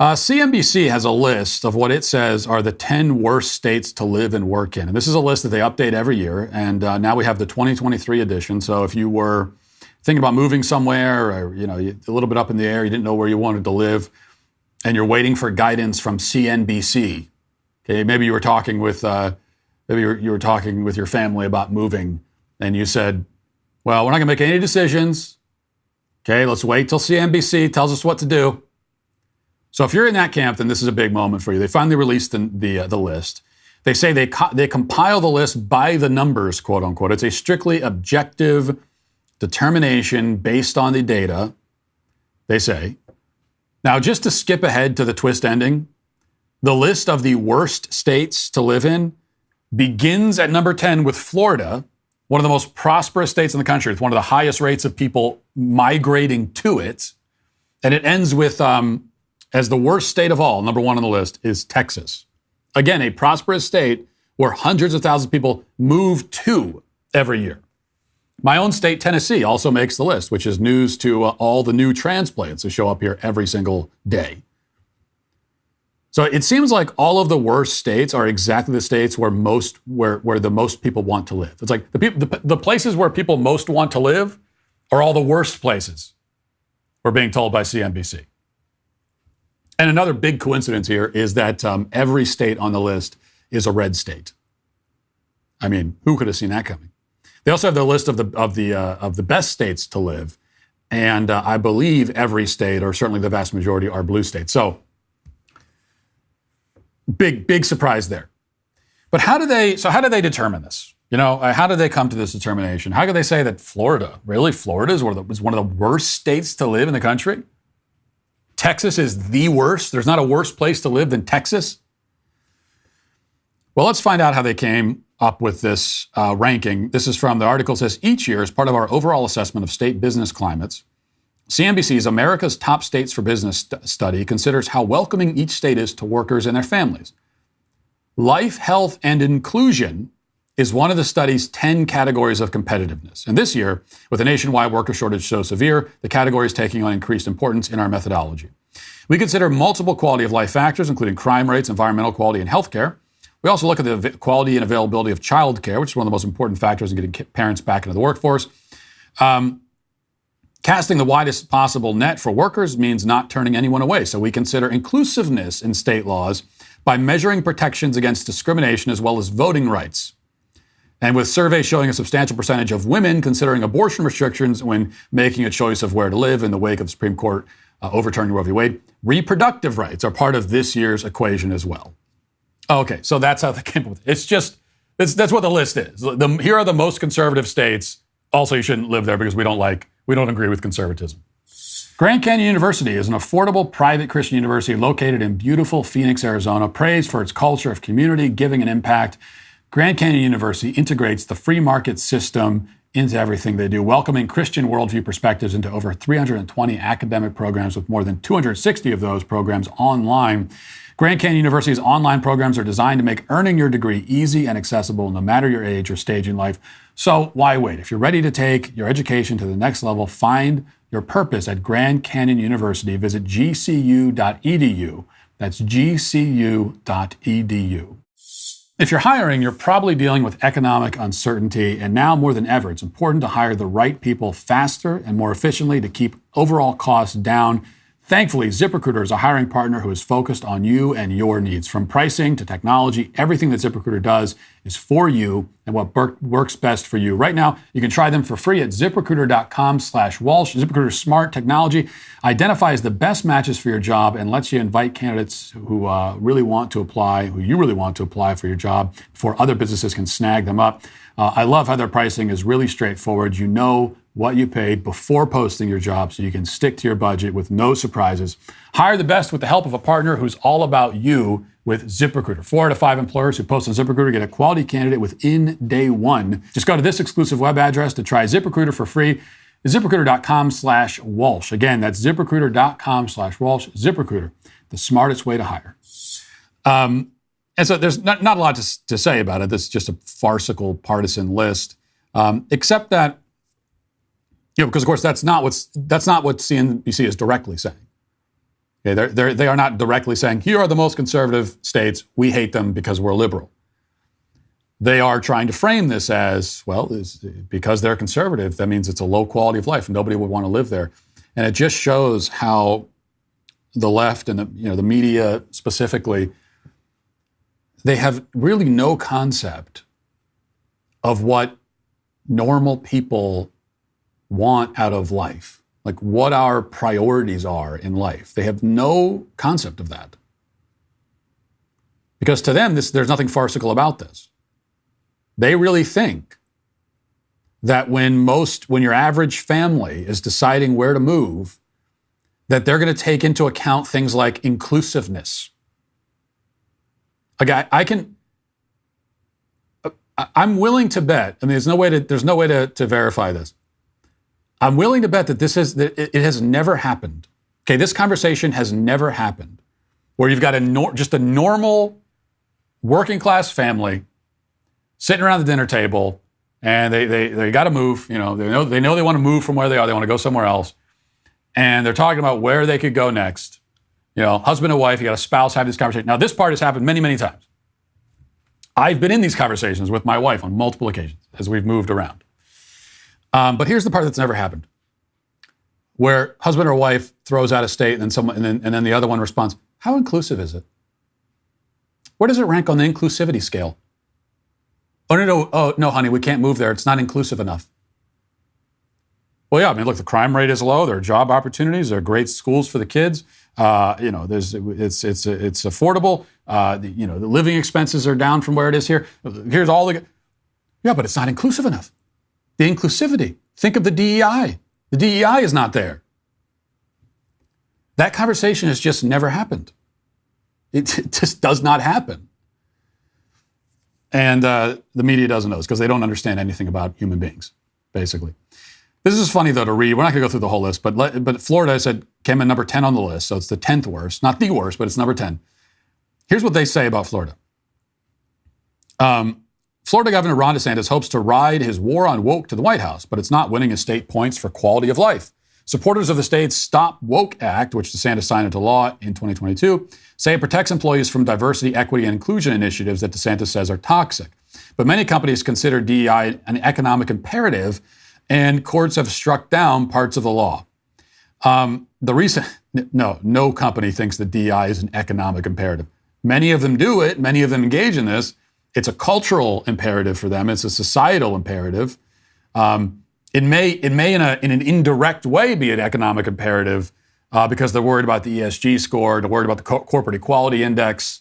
CNBC has a list of what it says are the 10 worst states to live and work in. And this is a list that they update every year. And now we have the 2023 edition. So if you were thinking about moving somewhere or, a little bit up in the air, you didn't know where you wanted to live, and you're waiting for guidance from CNBC. Okay, maybe you were talking with you were talking with your family about moving, and you said, well, we're not going to make any decisions. Okay, let's wait till CNBC tells us what to do. So if you're in that camp, then this is a big moment for you. They finally released the list. They say they compile the list by the numbers, quote unquote. It's a strictly objective determination based on the data, they say. Now, just to skip ahead to the twist ending, the list of the worst states to live in begins at number 10 with Florida, one of the most prosperous states in the country, with one of the highest rates of people migrating to it. And it ends with, as the worst state of all, number 1 on the list is Texas. Again, a prosperous state where hundreds of thousands of people move to every year. My own state, Tennessee, also makes the list, which is news to all the new transplants that show up here every single day. So it seems like all of the worst states are exactly the states where the most people want to live. It's like the places where people most want to live are all the worst places, we're being told by CNBC. And another big coincidence here is that every state on the list is a red state. I mean, who could have seen that coming? They also have the list of the best states to live, and I believe every state, or certainly the vast majority, are blue states. So big surprise there. But how do they determine this? How do they come to this determination? How could they say that Florida is one of the worst states to live in the country? Texas is the worst. There's not a worse place to live than Texas. Well, let's find out how they came up with this ranking. This is from the article. Says each year, as part of our overall assessment of state business climates, CNBC's America's Top States for Business study considers how welcoming each state is to workers and their families. Life, health, and inclusion is one of the study's 10 categories of competitiveness. And this year, with the nationwide worker shortage so severe, the category is taking on increased importance in our methodology. We consider multiple quality of life factors, including crime rates, environmental quality, and healthcare. We also look at the quality and availability of childcare, which is one of the most important factors in getting parents back into the workforce. Casting the widest possible net for workers means not turning anyone away. So we consider inclusiveness in state laws by measuring protections against discrimination as well as voting rights. And with surveys showing a substantial percentage of women considering abortion restrictions when making a choice of where to live in the wake of the Supreme Court overturning Roe v. Wade, reproductive rights are part of this year's equation as well. Okay, so that's how they came up with it. That's what the list is. Here are the most conservative states. Also, you shouldn't live there because we don't agree with conservatism. Grand Canyon University is an affordable private Christian university located in beautiful Phoenix, Arizona, praised for its culture of community, giving, and impact. Grand Canyon University integrates the free market system into everything they do, welcoming Christian worldview perspectives into over 320 academic programs, with more than 260 of those programs online. Grand Canyon University's online programs are designed to make earning your degree easy and accessible no matter your age or stage in life. So why wait? If you're ready to take your education to the next level, find your purpose at Grand Canyon University. Visit gcu.edu. That's gcu.edu. If you're hiring, you're probably dealing with economic uncertainty, and now more than ever, it's important to hire the right people faster and more efficiently to keep overall costs down. Thankfully, ZipRecruiter is a hiring partner who is focused on you and your needs. From pricing to technology, everything that ZipRecruiter does is for you and what works best for you. Right now, you can try them for free at ZipRecruiter.com/Walsh. ZipRecruiter's smart technology identifies the best matches for your job and lets you invite candidates who you really want to apply for your job before other businesses can snag them up. I love how their pricing is really straightforward. You know what you paid before posting your job so you can stick to your budget with no surprises. Hire the best with the help of a partner who's all about you with ZipRecruiter. 4 out of 5 employers who post on ZipRecruiter get a quality candidate within day one. Just go to this exclusive web address to try ZipRecruiter for free. ZipRecruiter.com/Walsh. Again, that's ZipRecruiter.com/Walsh. ZipRecruiter, the smartest way to hire. And so there's not a lot to say about it. This is just a farcical partisan list, except that, because of course that's not what CNBC is directly saying. Okay, they are not directly saying, here are the most conservative states, we hate them because we're liberal. They are trying to frame this as, well, because they're conservative, that means it's a low quality of life and nobody would want to live there. And it just shows how the left and the media specifically, they have really no concept of what normal people want out of life. Like what our priorities are in life. They have no concept of that. Because to them, there's nothing farcical about this. They really think that when your average family is deciding where to move, that they're going to take into account things like inclusiveness. Like I'm willing to bet, I mean, there's no way to verify this. I'm willing to bet that it has never happened. Okay, this conversation has never happened where you've got just a normal working class family sitting around the dinner table and they got to move. They know they want to move from where they are. They want to go somewhere else, and they're talking about where they could go next. Husband and wife. You got a spouse having this conversation. Now, this part has happened many, many times. I've been in these conversations with my wife on multiple occasions as we've moved around. But here's the part that's never happened, where husband or wife throws out a state, and then the other one responds, "How inclusive is it? Where does it rank on the inclusivity scale?" Oh no, honey, we can't move there. It's not inclusive enough. Well, yeah, I mean, look, the crime rate is low. There are job opportunities. There are great schools for the kids. It's affordable. The living expenses are down from where it is here. Here's all yeah, but it's not inclusive enough. The inclusivity. Think of the DEI. The DEI is not there. That conversation has just never happened. It just does not happen. And the media doesn't know this because they don't understand anything about human beings, basically. This is funny, though, to read. We're not going to go through the whole list, but Florida, I said, came in number 10 on the list, so it's the 10th worst. Not the worst, but it's number 10. Here's what they say about Florida. Florida Governor Ron DeSantis hopes to ride his war on woke to the White House, but it's not winning his state points for quality of life. Supporters of the state's Stop Woke Act, which DeSantis signed into law in 2022, say it protects employees from diversity, equity, and inclusion initiatives that DeSantis says are toxic. But many companies consider DEI an economic imperative, and courts have struck down parts of the law. No company thinks that DEI is an economic imperative. Many of them do it. Many of them engage in this. It's a cultural imperative for them. It's a societal imperative. It may in an indirect way be an economic imperative because they're worried about the ESG score, they're worried about the corporate equality index.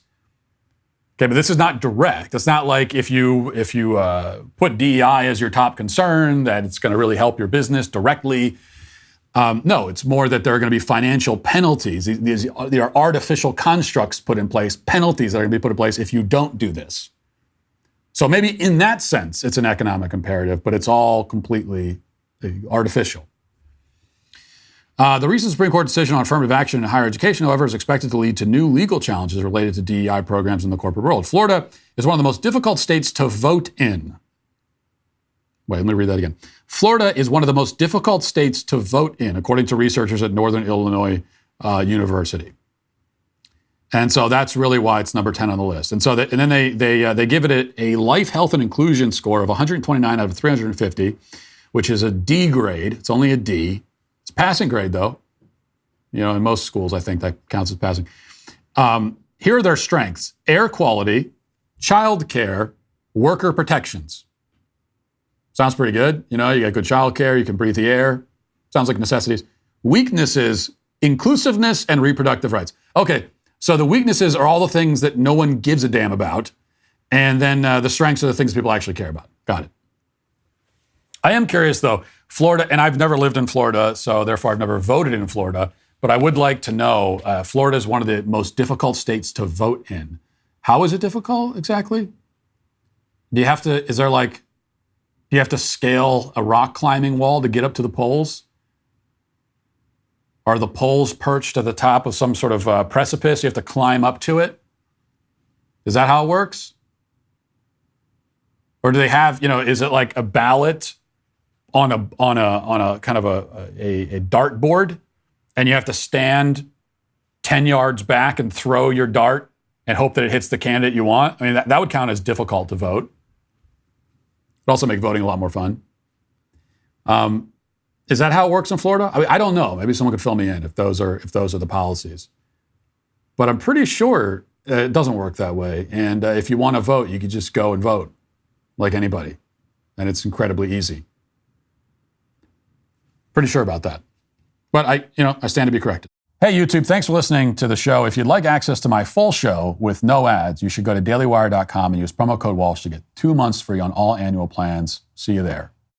Okay, but this is not direct. It's not like if you put DEI as your top concern, that it's going to really help your business directly. No, it's more that there are going to be financial penalties. There are artificial constructs put in place, penalties that are going to be put in place if you don't do this. So maybe in that sense, it's an economic imperative, but it's all completely artificial. The recent Supreme Court decision on affirmative action in higher education, however, is expected to lead to new legal challenges related to DEI programs in the corporate world. Florida is one of the most difficult states to vote in. Wait, let me read that again. Florida is one of the most difficult states to vote in, according to researchers at Northern Illinois University. And so that's really why it's number 10 on the list. And so then they give it a life, health, and inclusion score of 129 out of 350, which is a D grade. It's only a D. It's a passing grade, though. In most schools, I think that counts as passing. Here are their strengths: air quality, child care, worker protections. Sounds pretty good. You got good child care, you can breathe the air. Sounds like necessities. Weaknesses: inclusiveness and reproductive rights. Okay. So the weaknesses are all the things that no one gives a damn about. And then the strengths are the things people actually care about. Got it. I am curious, though, Florida, and I've never lived in Florida, so therefore I've never voted in Florida, but I would like to know, Florida is one of the most difficult states to vote in. How is it difficult exactly? Do you have to scale a rock climbing wall to get up to the polls? Are the polls perched at the top of some sort of precipice? You have to climb up to it? Is that how it works? Or do they have, is it like a ballot on a kind of a dartboard, and you have to stand 10 yards back and throw your dart and hope that it hits the candidate you want. I mean, that would count as difficult to vote. It would also make voting a lot more fun. Is that how it works in Florida? I mean, I don't know. Maybe someone could fill me in if those are the policies. But I'm pretty sure it doesn't work that way. And if you want to vote, you can just go and vote like anybody. And it's incredibly easy. Pretty sure about that. But I stand to be corrected. Hey, YouTube, thanks for listening to the show. If you'd like access to my full show with no ads, you should go to dailywire.com and use promo code Walsh to get 2 months free on all annual plans. See you there.